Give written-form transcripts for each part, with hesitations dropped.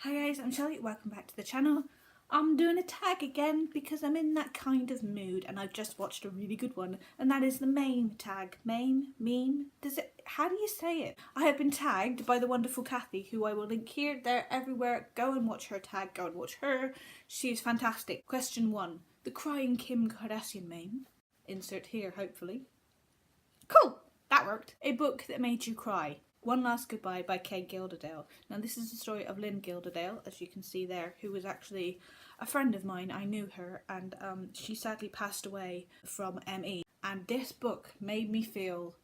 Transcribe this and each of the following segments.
Hi guys, I'm Shelley, welcome back to the channel. I'm doing a tag again because I'm in that kind of mood and I've just watched a really good one, and that is the MAME tag. Meme? How do you say it? I have been tagged by the wonderful Kathy, who I will link here, there, everywhere. Go and watch her tag, go and watch her. She's fantastic. Question 1. The crying Kim Kardashian meme. Insert here, hopefully. Cool! That worked. A book that made you cry. One Last Goodbye by Kay Gilderdale. Now this is the story of Lynn Gilderdale, as you can see there, who was actually a friend of mine. I knew her, and she sadly passed away from ME. And this book made me feel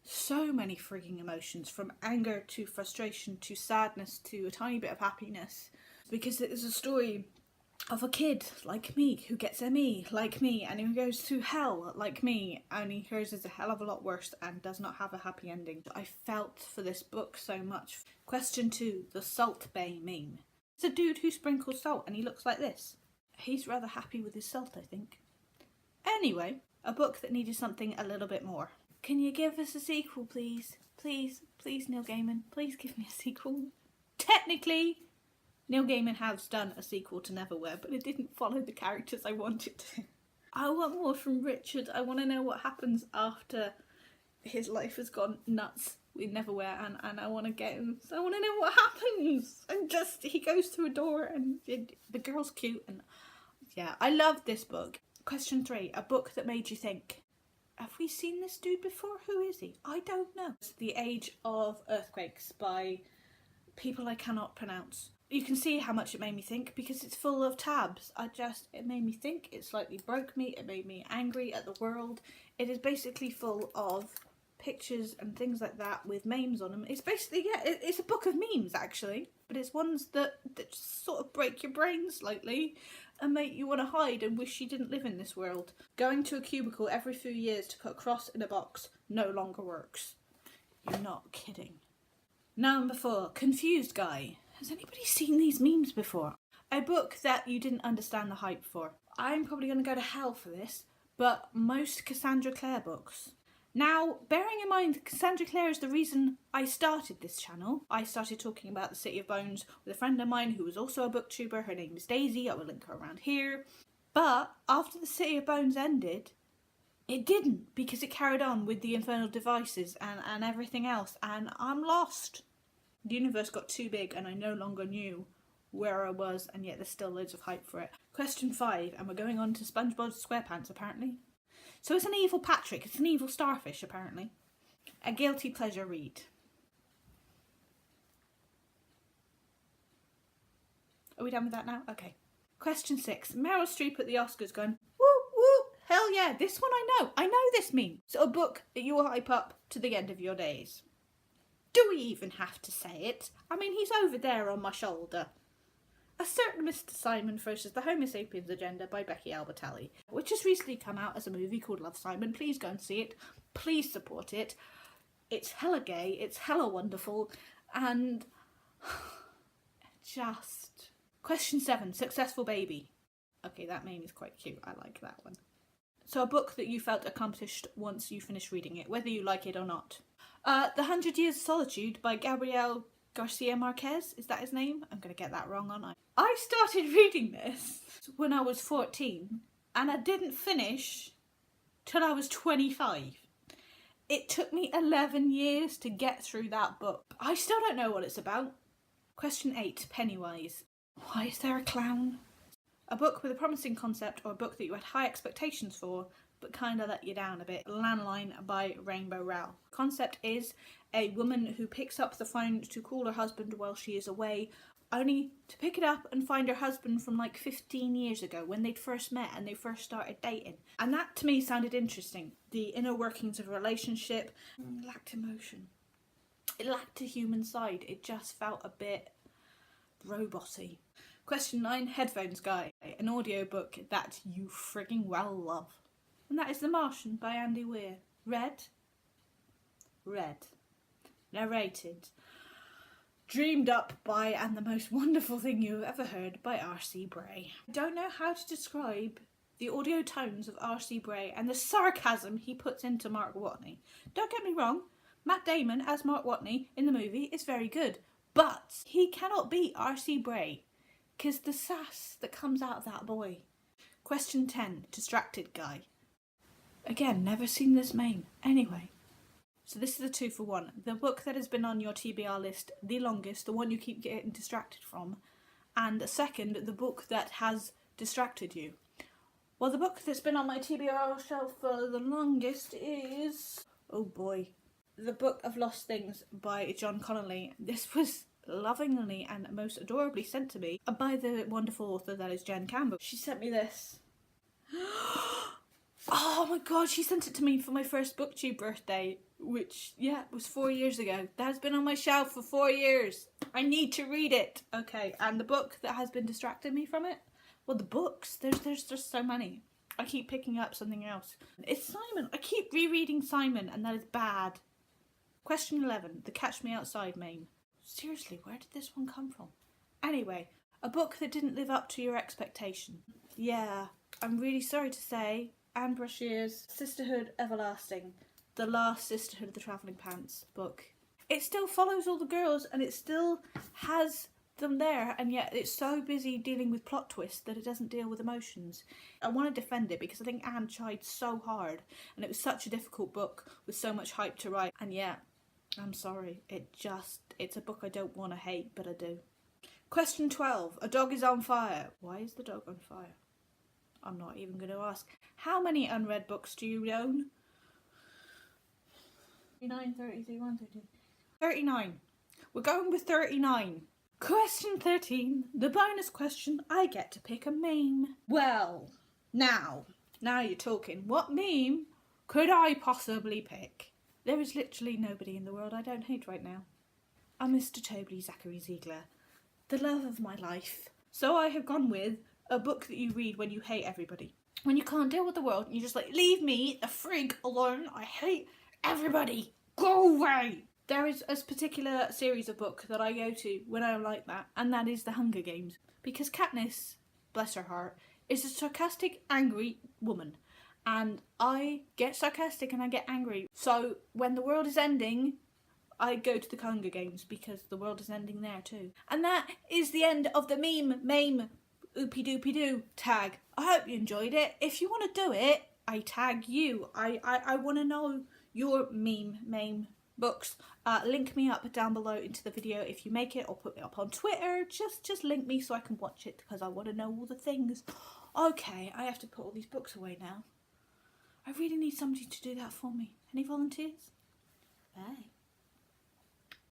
so many frigging emotions, from anger to frustration to sadness to a tiny bit of happiness, because it is a story of a kid like me who gets ME like me and who goes through hell like me, only hers is a hell of a lot worse and does not have a happy ending. I felt for this book so much. Question 2. The Salt Bay meme. It's a dude who sprinkles salt and he looks like this. He's rather happy with his salt, I think. Anyway, a book that needed something a little bit more. Can you give us a sequel, please? Please, Neil Gaiman, please give me a sequel. Technically, Neil Gaiman has done a sequel to Neverwhere, but it didn't follow the characters I wanted to. I want more from Richard. I want to know what happens after his life has gone nuts with Neverwhere, and I want to get him. So I want to know what happens. And just, he goes through a door and the girl's cute, and yeah, I love this book. Question 3. A book that made you think. Have we seen this dude before? Who is he? I don't know. It's The Age of Earthquakes by people I cannot pronounce. You can see how much it made me think because it's full of tabs. It made me think, it slightly broke me, it made me angry at the world. It is basically full of pictures and things like that with memes on them. It's basically, yeah, it's a book of memes actually, but it's ones that just sort of break your brain slightly and make you want to hide and wish you didn't live in this world. Going to a cubicle every few years to put a cross in a box no longer works. You're not kidding. Number 4, Confused Guy. Has anybody seen these memes before? A book that you didn't understand the hype for. I'm probably going to go to hell for this, but most Cassandra Clare books. Now, bearing in mind Cassandra Clare is the reason I started this channel. I started talking about The City of Bones with a friend of mine who was also a booktuber. Her name is Daisy. I will link her around here. But after The City of Bones ended, it didn't, because it carried on with the Infernal Devices and everything else, and I'm lost. The universe got too big and I no longer knew where I was, and yet there's still loads of hype for it. Question 5, and we're going on to SpongeBob SquarePants apparently. So it's an evil Patrick, it's an evil starfish apparently. A guilty pleasure read. Are we done with that now? Okay. Question 6, Meryl Streep at the Oscars going, woo woo, hell yeah, this one I know this meme. So a book that you will hype up to the end of your days. Do we even have to say it? I mean, he's over there on my shoulder. A Certain Mr. Simon versus the Homo Sapiens Agenda by Becky Albertalli, which has recently come out as a movie called Love, Simon. Please go and see it. Please support it. It's hella gay, it's hella wonderful, and just... Question 7, Successful Baby. Okay, that name is quite cute. I like that one. So a book that you felt accomplished once you finished reading it, whether you like it or not. The 100 Years of Solitude by Gabriel Garcia Marquez. Is that his name? I'm going to get that wrong, aren't I? I started reading this when I was 14 and I didn't finish till I was 25. It took me 11 years to get through that book. I still don't know what it's about. Question 8, Pennywise. Why is there a clown? A book with a promising concept, or a book that you had high expectations for but kind of let you down a bit. Landline by Rainbow Rowell. Concept is a woman who picks up the phone to call her husband while she is away, only to pick it up and find her husband from like 15 years ago when they'd first met and they first started dating. And that to me sounded interesting. The inner workings of a relationship lacked emotion. It lacked a human side. It just felt a bit robot-y. Question 9, Headphones Guy. An audiobook that you frigging well love. And that is The Martian by Andy Weir. Read. Narrated. Dreamed up by, and the most wonderful thing you've ever heard, by R.C. Bray. I don't know how to describe the audio tones of R.C. Bray and the sarcasm he puts into Mark Watney. Don't get me wrong, Matt Damon as Mark Watney in the movie is very good, But he cannot beat R.C. Bray, because the sass that comes out of that boy. Question 10, distracted guy. Again, never seen this meme. Anyway, so this is a 2 for 1. The book that has been on your TBR list the longest, the one you keep getting distracted from, and second, the book that has distracted you. Well, the book that's been on my TBR shelf for the longest is, oh boy, The Book of Lost Things by John Connolly. This was lovingly and most adorably sent to me by the wonderful author that is Jen Campbell. She sent me this. Oh my god, she sent it to me for my first booktube birthday, which, yeah, was 4 years ago. That has been on my shelf for 4 years. I need to read it. Okay, and the book that has been distracting me from it? Well, the books, there's just so many. I keep picking up something else. It's Simon. I keep rereading Simon, and that is bad. Question 11, the Catch Me Outside meme. Seriously, where did this one come from? Anyway, a book that didn't live up to your expectation. Yeah, I'm really sorry to say, Anne Brashear's Sisterhood Everlasting, the last Sisterhood of the Travelling Pants book. It still follows all the girls, and it still has them there, and yet it's so busy dealing with plot twists that it doesn't deal with emotions. I want to defend it because I think Anne tried so hard, and it was such a difficult book with so much hype to write, and yet, I'm sorry, it's a book I don't want to hate, but I do. Question 12, a dog is on fire. Why is the dog on fire? I'm not even going to ask. How many unread books do you own? 39, 30, 31, 32. 39. We're going with 39. Question 13, the bonus question, I get to pick a meme. Well, now you're talking. What meme could I possibly pick? There is literally nobody in the world I don't hate right now. I'm Mr. Toby Zachary Ziegler, the love of my life. So I have gone with a book that you read when you hate everybody. When you can't deal with the world and you're just like, leave me the frig alone, I hate everybody, go away. There is a particular series of book that I go to when I'm like that, and that is The Hunger Games. Because Katniss, bless her heart, is a sarcastic, angry woman. And I get sarcastic and I get angry. So when the world is ending, I go to the Hunger Games because the world is ending there too. And that is the end of the meme, oopie doopie doo tag. I hope you enjoyed it. If you want to do it, I tag you. I want to know your meme books. Link me up down below into the video if you make it, or put me up on Twitter. Just link me so I can watch it because I want to know all the things. Okay, I have to put all these books away now. I really need somebody to do that for me. Any volunteers? Bye.